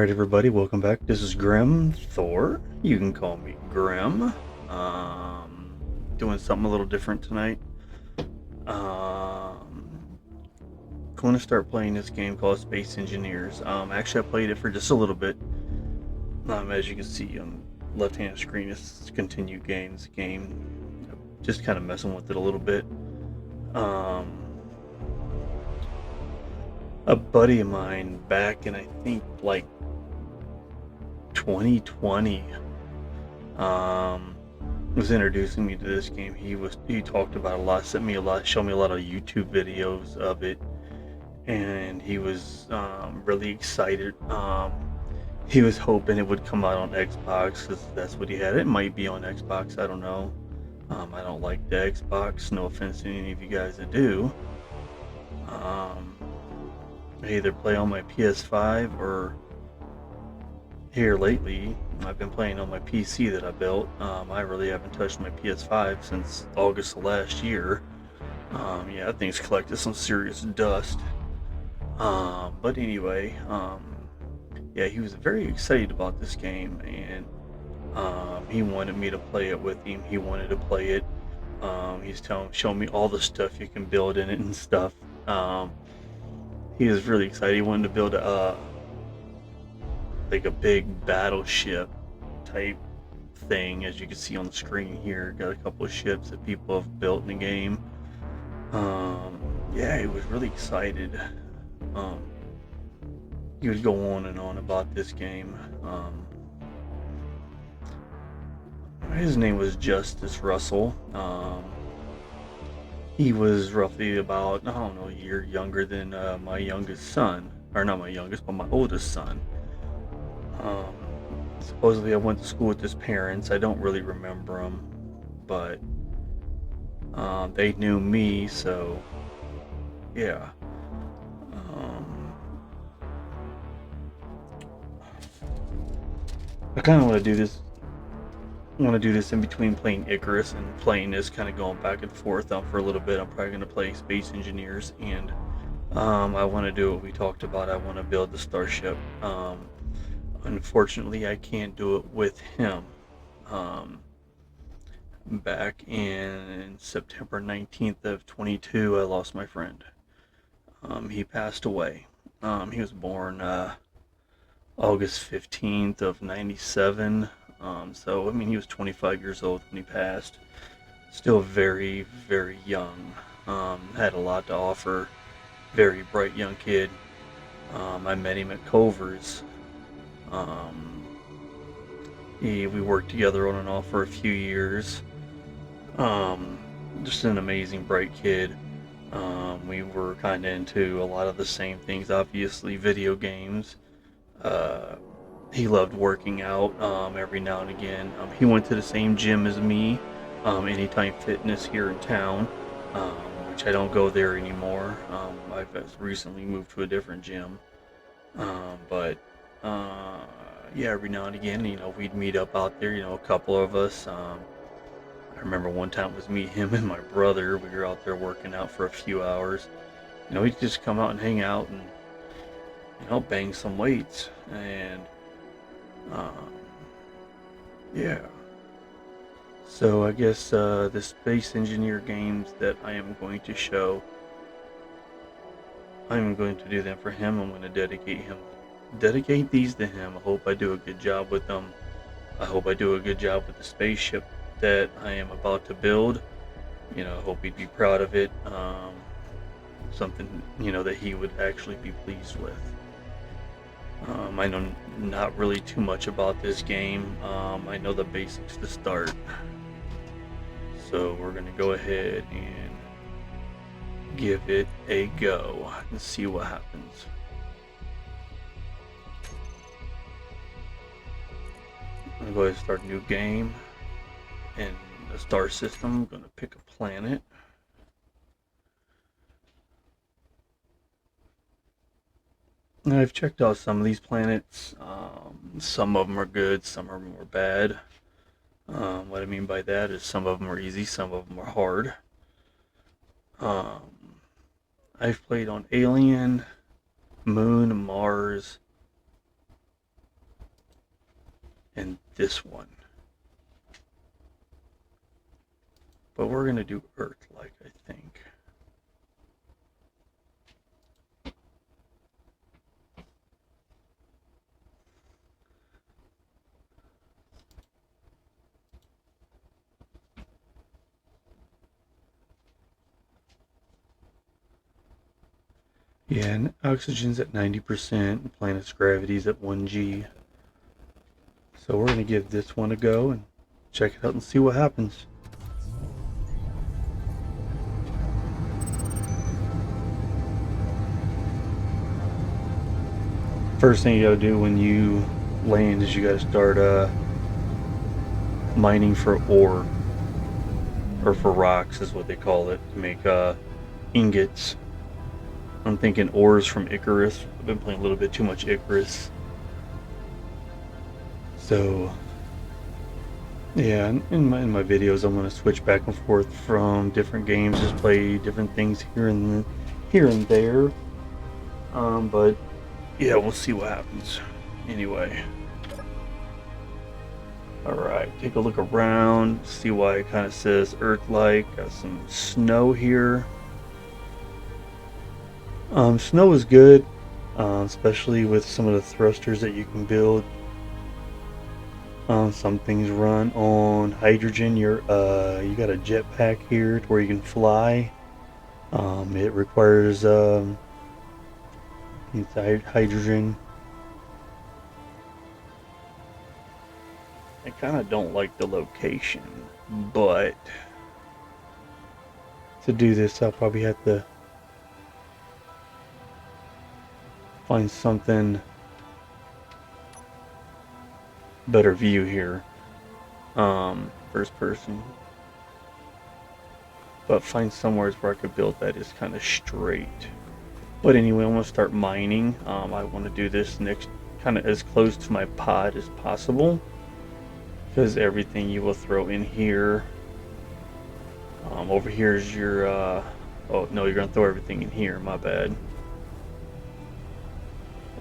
Alright everybody, welcome back. This is Grim Thor. You can call me Grim. Doing something a little different tonight. Going to start playing this game called Space Engineers. Actually I played it for just a little bit. As you can see on the left hand screen, it's continue games game. Just kind of messing with it a little bit. A buddy of mine back in I think like 2020 was introducing me to this game. He talked about a lot, showed me a lot of YouTube videos of it, and he was really excited. He was hoping it would come out on Xbox because that's what he had. It might be on Xbox, I don't know. I don't like the Xbox, no offense to any of you guys that do. I either play on my PS5 or here lately I've been playing on my PC that I built. I really haven't touched my PS5 since August of last year. Yeah, that thing's collected some serious dust. But anyway, yeah, he was very excited about this game, and he wanted me to play it with him. He wanted to play it. Showing me all the stuff you can build in it and stuff. He was really excited. He wanted to build like a big battleship type thing, as you can see on the screen here. Got a couple of ships that people have built in the game. Yeah, he was really excited. He would go on and on about this game. His name was Justice Russell. He was roughly about, I don't know, a year younger than my youngest son, or not my youngest, but my oldest son. Supposedly I went to school with his parents. I don't really remember them, but they knew me, so yeah. I kind of want to do this. In between playing Icarus and playing this, kind of going back and forth for a little bit. I'm probably going to play Space Engineers, and I want to do what we talked about. I want to build the starship. Unfortunately, I can't do it with him. Back in September 19th of 22, I lost my friend. He passed away. He was born August 15th of 97. So, I mean, he was 25 years old when he passed. Still very, very young. Had a lot to offer. Very bright young kid. I met him at Culver's. We worked together on and off for a few years. Just an amazing, bright kid. We were kind of into a lot of the same things, obviously, video games. He loved working out every now and again. He went to the same gym as me, Anytime Fitness here in town, which I don't go there anymore. I've recently moved to a different gym. But yeah, every now and again, we'd meet up out there, a couple of us. I remember one time it was me, him, and my brother. We were out there working out for a few hours. We'd just come out and hang out and, bang some weights. And, yeah. So I guess the Space Engineer games that I am going to show, I'm going to do them for him. I'm going to dedicate these to him. I hope I do a good job with them. I hope I do a good job with the spaceship that I am about to build. I hope he'd be proud of it. Something, that he would actually be pleased with. I know not really too much about this game. I know the basics to start. So we're going to go ahead and give it a go and see what happens. I'm going to go ahead and start a new game. In the star system, I'm going to pick a planet. Now, I've checked out some of these planets. Some of them are good, some of them are bad. What I mean by that is some of them are easy, some of them are hard. I've played on Alien, Moon, Mars, and this one. But we're going to do Earth-like, I think. Yeah, and oxygen's at 90%, planet's gravity's at 1G. So we're going to give this one a go and check it out and see what happens. First thing you gotta do when you land is you gotta start mining for ore, or for rocks is what they call it, to make ingots. I'm thinking ores from Icarus. I've been playing a little bit too much Icarus. So yeah, in my videos I'm gonna switch back and forth from different games, just play different things here and there. But yeah, we'll see what happens. Anyway. Alright, take a look around, see why it kind of says Earth-like. Got some snow here. Snow is good, especially with some of the thrusters that you can build. Some things run on hydrogen. You got a jetpack here to where you can fly. It requires hydrogen. I kind of don't like the location, but to do this I'll probably have to find something better view here. First person, but find somewhere where I could build that is kind of straight. But anyway, I'm gonna start mining. I want to do this next kind of as close to my pod as possible, because everything you will throw in here. Over here is your oh no, you're gonna throw everything in here, my bad.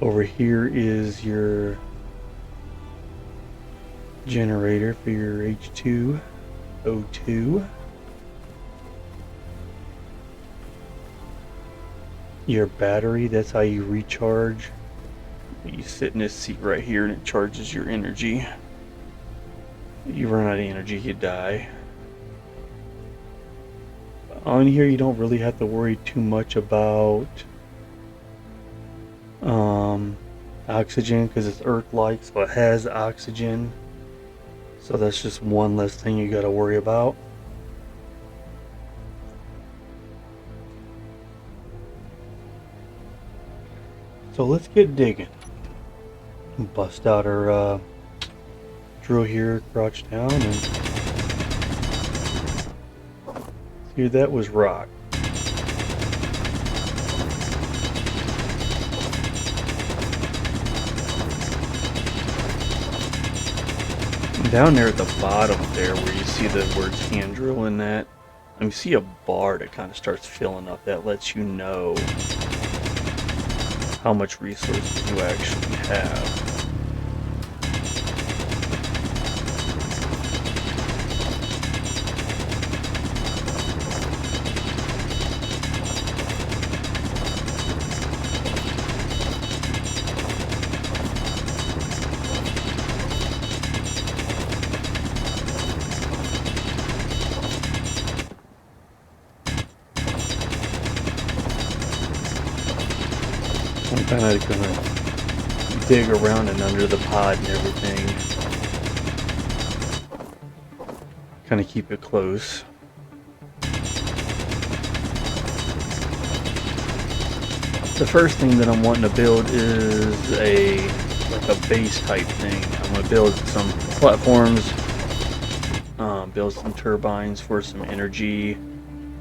Over here is your generator for your H2O2. Your battery, that's how you recharge. You sit in this seat right here and it charges your energy. You run out of energy, you die. On here you don't really have to worry too much about oxygen, because it's Earth-like, so it has oxygen. So that's just one less thing you gotta worry about. So let's get digging. Bust out our drill here, crouch down, and here that was rock. Down there at the bottom there where you see the words hand drill in that, and you see a bar that kind of starts filling up. That lets you know how much resources you actually have. I'm kind of gonna dig around and under the pod and everything. Kind of keep it close. The first thing that I'm wanting to build is like a base type thing. I'm gonna build some platforms, build some turbines for some energy,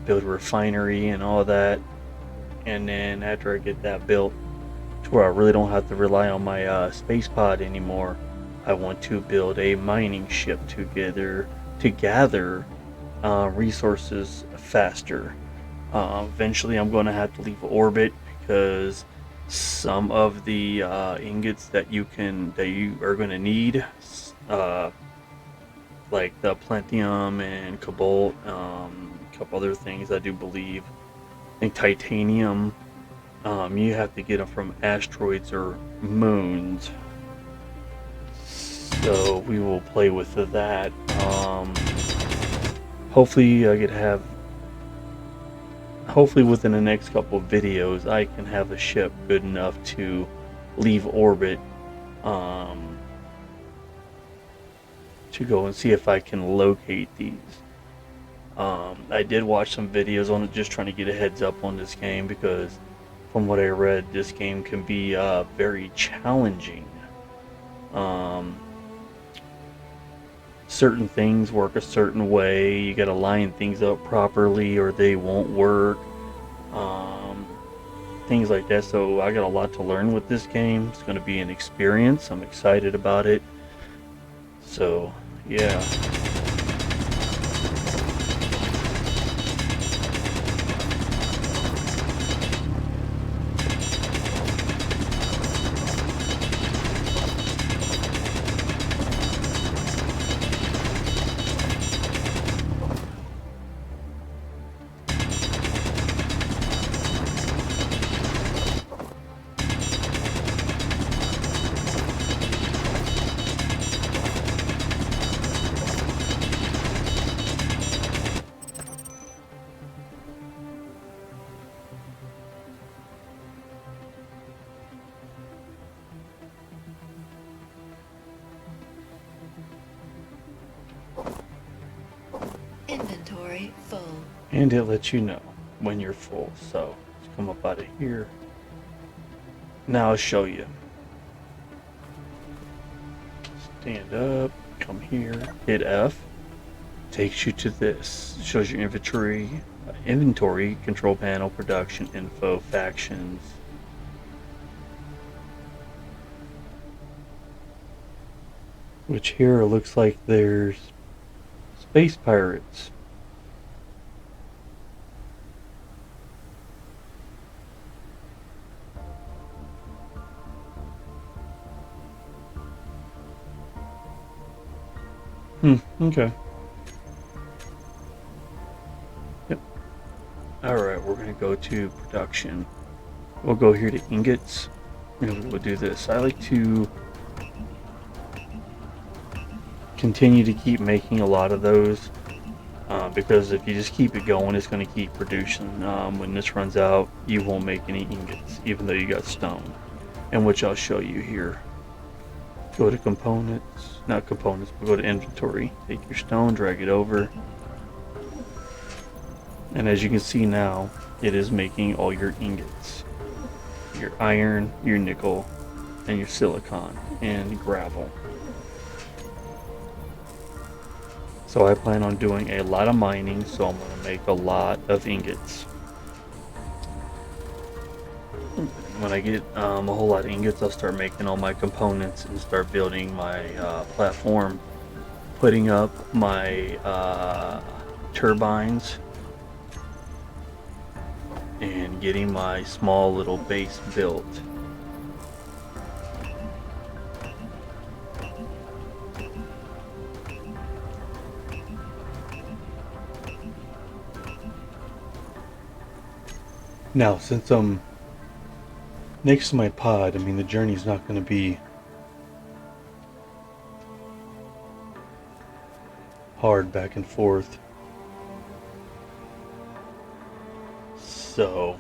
build a refinery and all that. And then after I get that built, to where I really don't have to rely on my space pod anymore, I want to build a mining ship to gather resources faster. Eventually I'm going to have to leave orbit, because some of the ingots that you are going to need, uh, like the Plentium and Cobalt, a couple other things I do believe. I think Titanium, you have to get them from asteroids or moons. So we will play with that. Hopefully I could have, hopefully within the next couple of videos, I can have a ship good enough to leave orbit, to go and see if I can locate these. I did watch some videos on it, just trying to get a heads up on this game, because from what I read, this game can be very challenging. Certain things work a certain way. You got to line things up properly or they won't work. Things like that. So I got a lot to learn with this game. It's going to be an experience. I'm excited about it. So, yeah. Inventory full. And it lets you know when you're full. So let's come up out of here. Now I'll show you. Stand up, come here, hit F. Takes you to this. Shows your inventory, control panel, production, info, factions. Which here looks like there's space pirates. Okay. Yep. Alright, we're gonna go to production. We'll go here to ingots, and we'll do this. I like to continue to keep making a lot of those, because if you just keep it going, it's going to keep producing. When this runs out, you won't make any ingots, even though you got stone, and which I'll show you here. Go to components, not components, but go to inventory. Take your stone, drag it over, and as you can see now, it is making all your ingots, your iron, your nickel, and your silicon, and gravel. So I plan on doing a lot of mining, so I'm going to make a lot of ingots. When I get a whole lot of ingots, I'll start making all my components and start building my platform, putting up my turbines, and getting my small little base built. Now, since I'm next to my pod, I mean, the journey's not going to be hard back and forth. So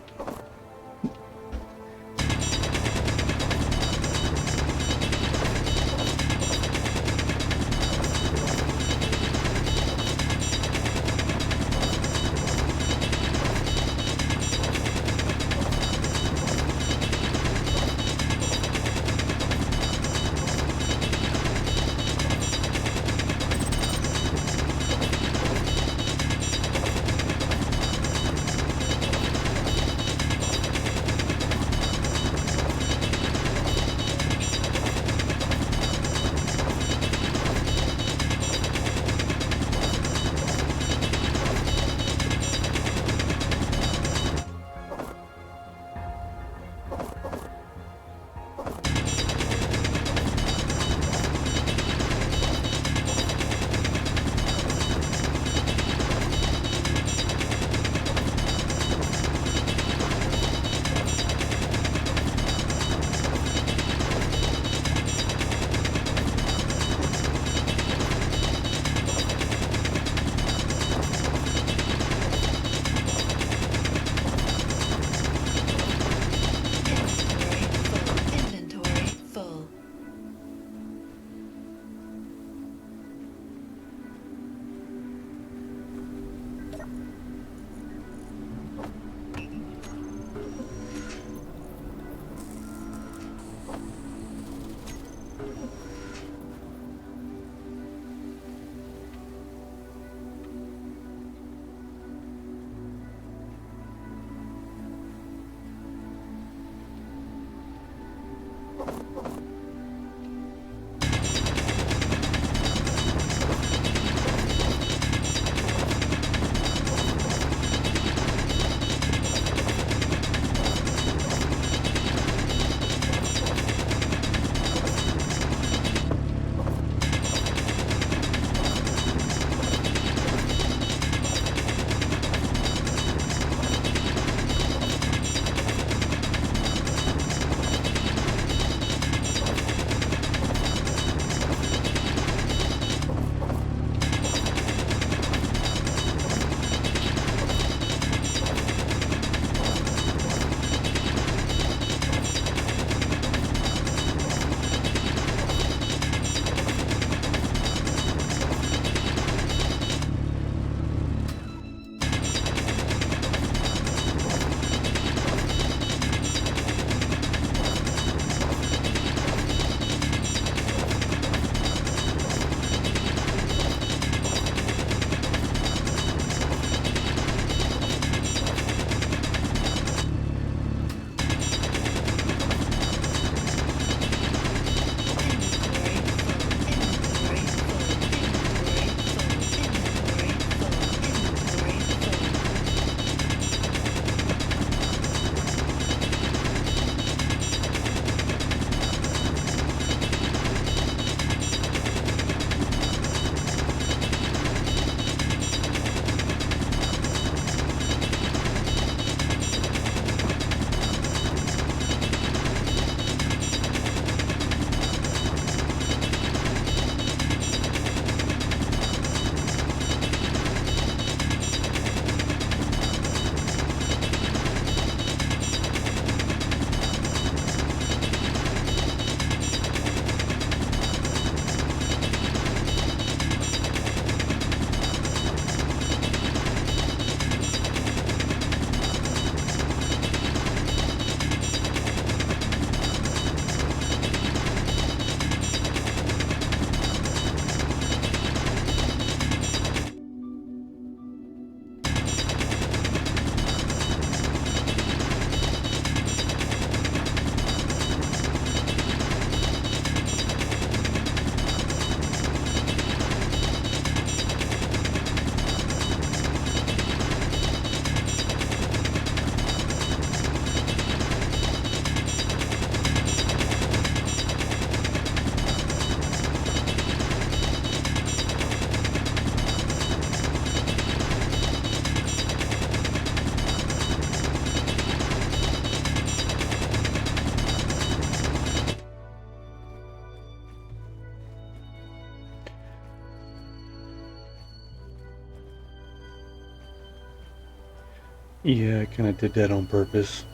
Yeah, I kind of did that on purpose.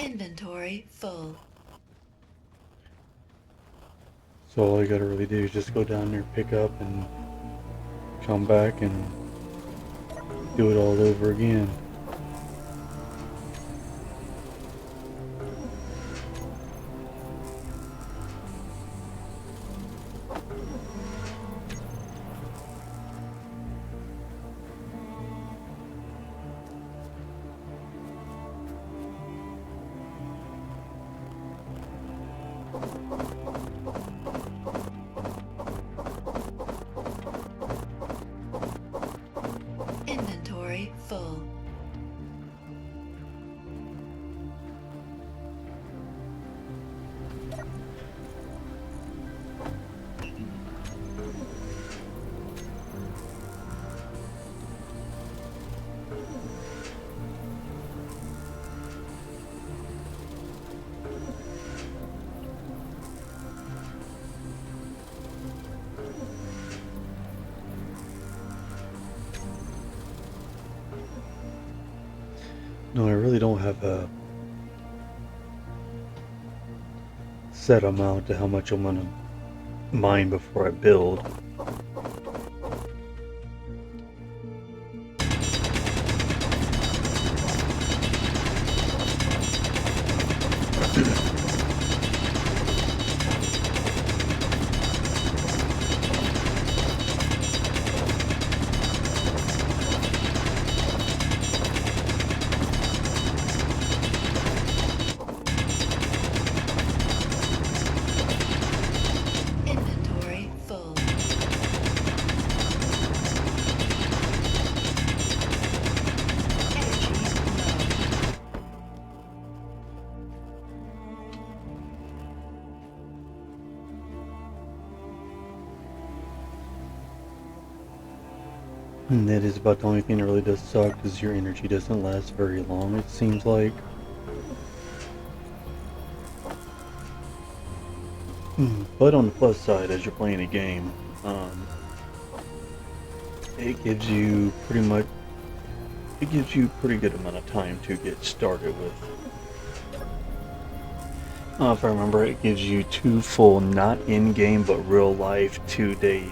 Inventory full. So all I gotta really do is just go down there, pick up, and come back and do it all over again. Inventory full. No, I really don't have a set amount to how much I'm gonna mine before I build. Inventory full. Energy low. And that is about the only thing that really does suck, because your energy doesn't last very long, it seems like. But on the plus side, as you're playing a game, it gives you pretty good amount of time to get started with. If I remember, it gives you 2 full, not in-game but real life, 2 days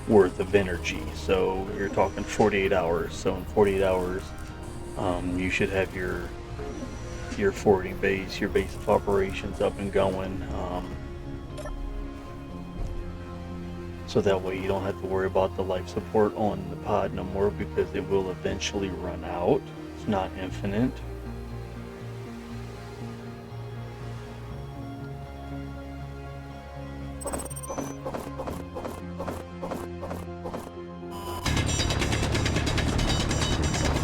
worth of energy. So you're talking 48 hours. So in 48 hours, you should have your forwarding base, your base of operations up and going. So that way you don't have to worry about the life support on the pod no more, because it will eventually run out. It's not infinite. Inventory full.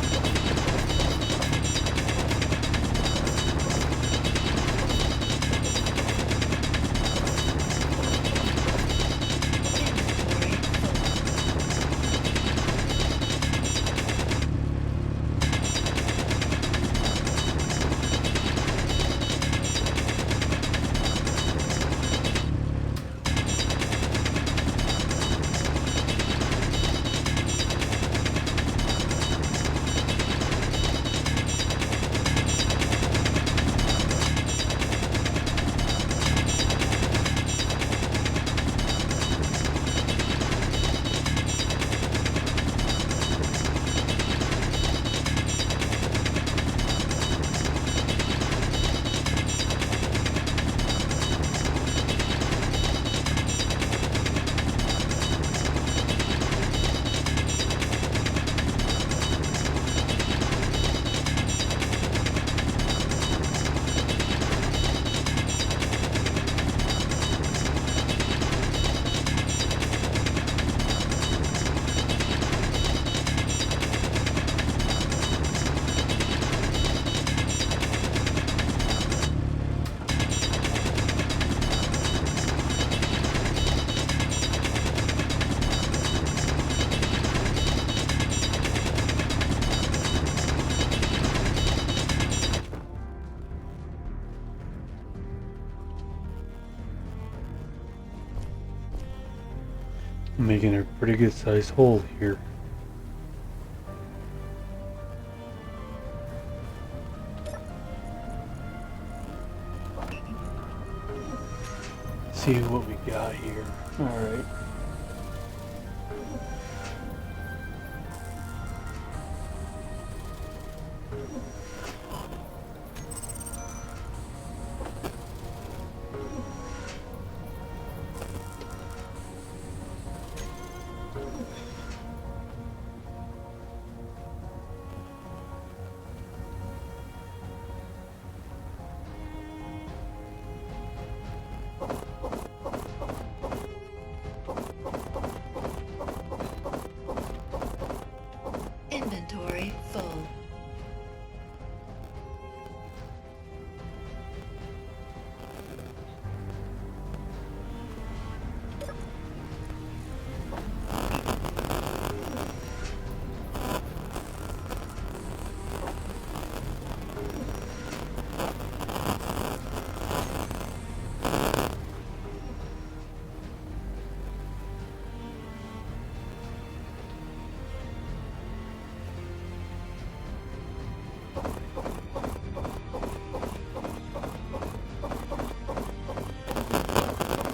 making a pretty good sized hole here. See what we got here. Alright. Inventory full.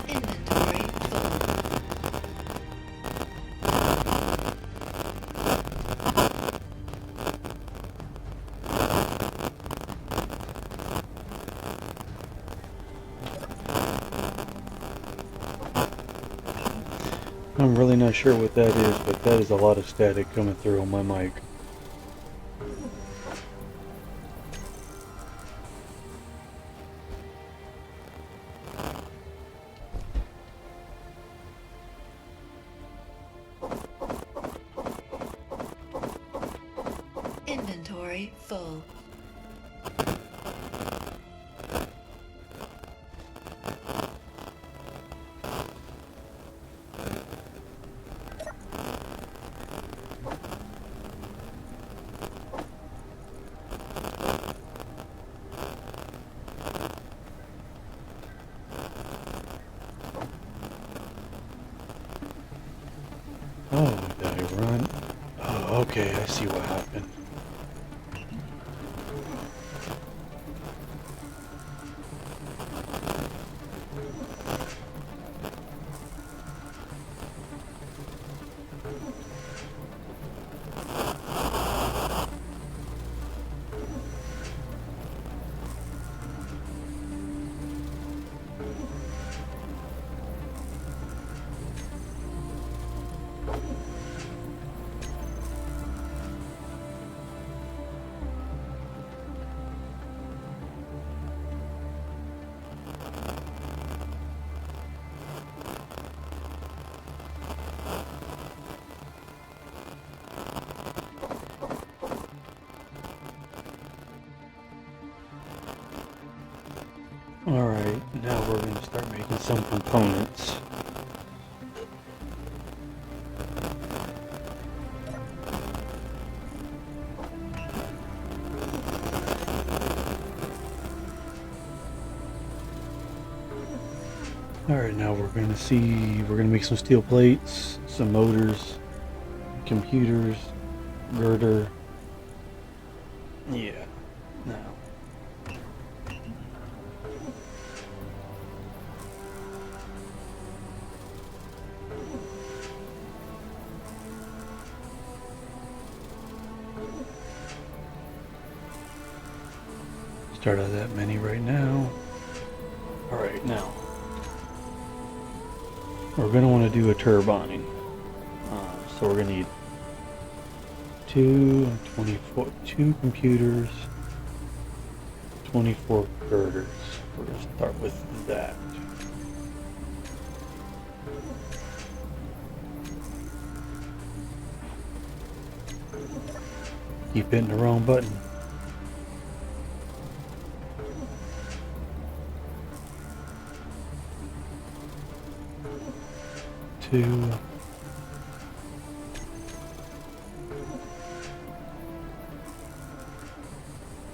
Inventory full. I'm really not sure what that is, but that is a lot of static coming through on my mic. Inventory full. Oh, did I run? Oh, okay, I see what happened. Alright, now we're going to start making some components. Alright, now we're going to make some steel plates, some motors, computers, girder. Yeah, now. Start out that many right now. Alright, now. We're going to want to do a turbine. So we're going to need two computers, 24 girders. We're going to start with that. Keep hitting the wrong button. Two.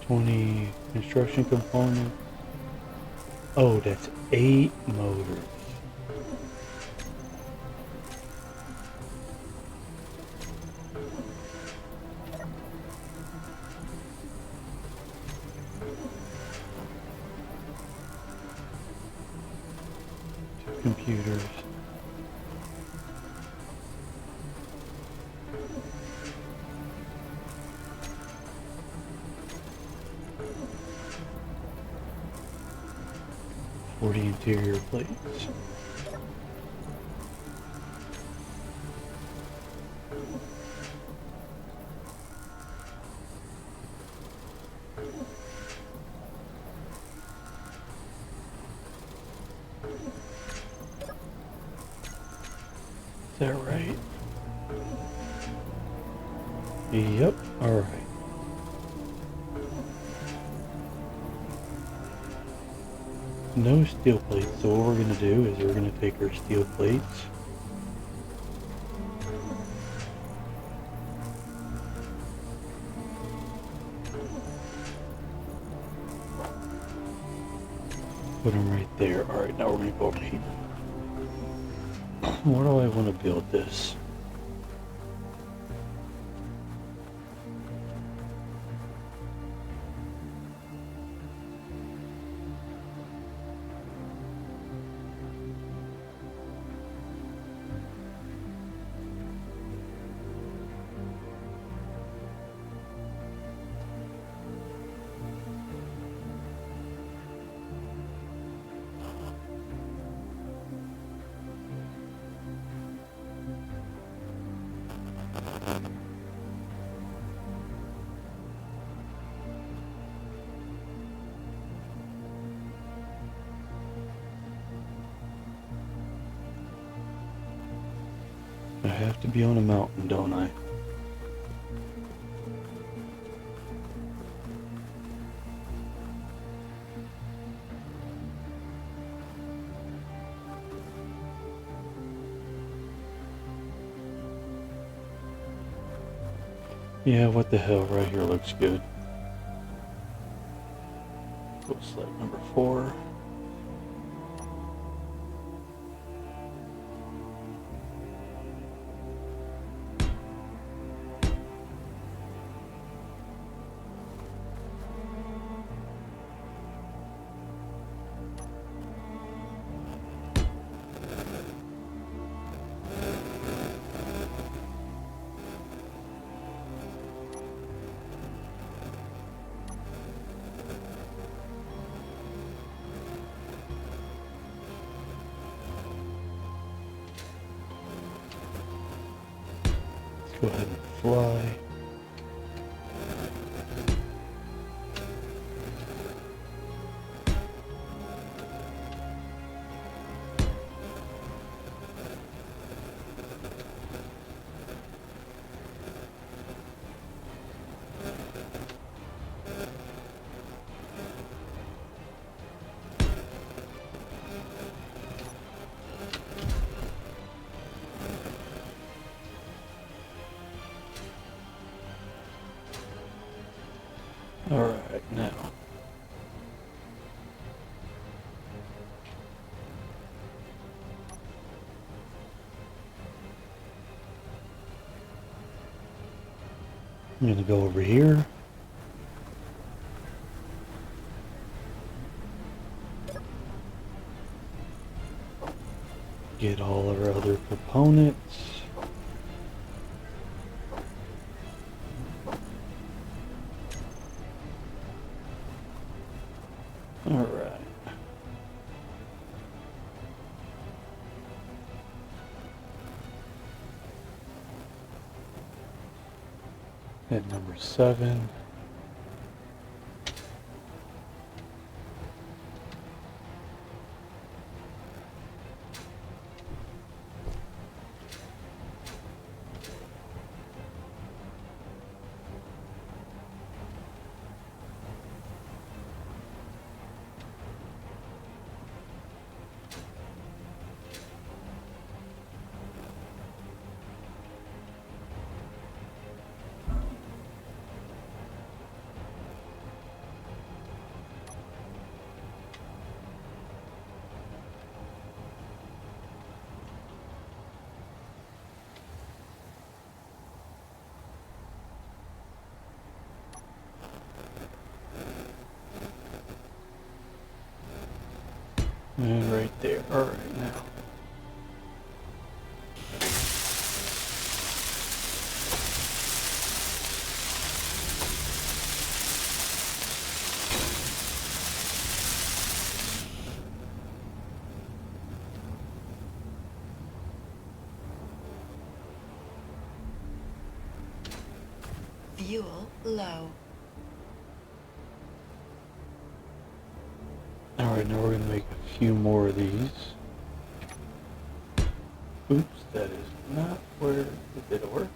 20 construction components. Oh, that's 8 motors. computers. For the interior plates. Is that right? Yep, alright. No steel plates, so what we're going to do is we're going to take our steel plates put them right there. Alright, now we're going to go over here. Where do I want to build this? I have to be on a mountain, don't I? Yeah, what the hell, right here looks good. Go select number 4. Go ahead and fly. Alright, now. I'm going to go over here. Get all our other components. Alright. At number 7. And right there. Alright, now. fuel low. Alright, now we're going to make a few more of these. Oops, that is not where... Did it work?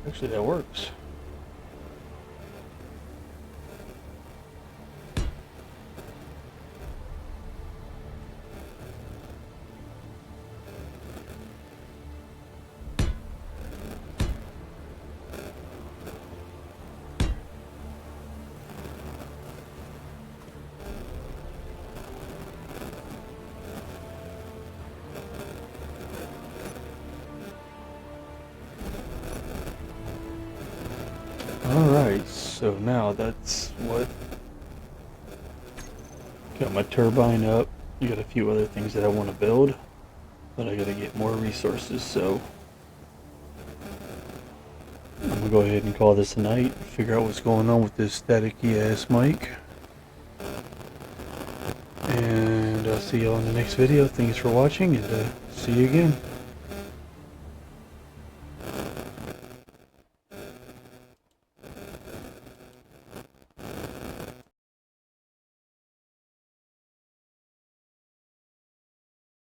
Actually, that works. Alright, so now that's what... Got my turbine up. You got a few other things that I want to build, but I gotta get more resources, so... I'm gonna go ahead and call this a night, figure out what's going on with this staticky ass mic. And I'll see you all in the next video. Thanks for watching, and see you again.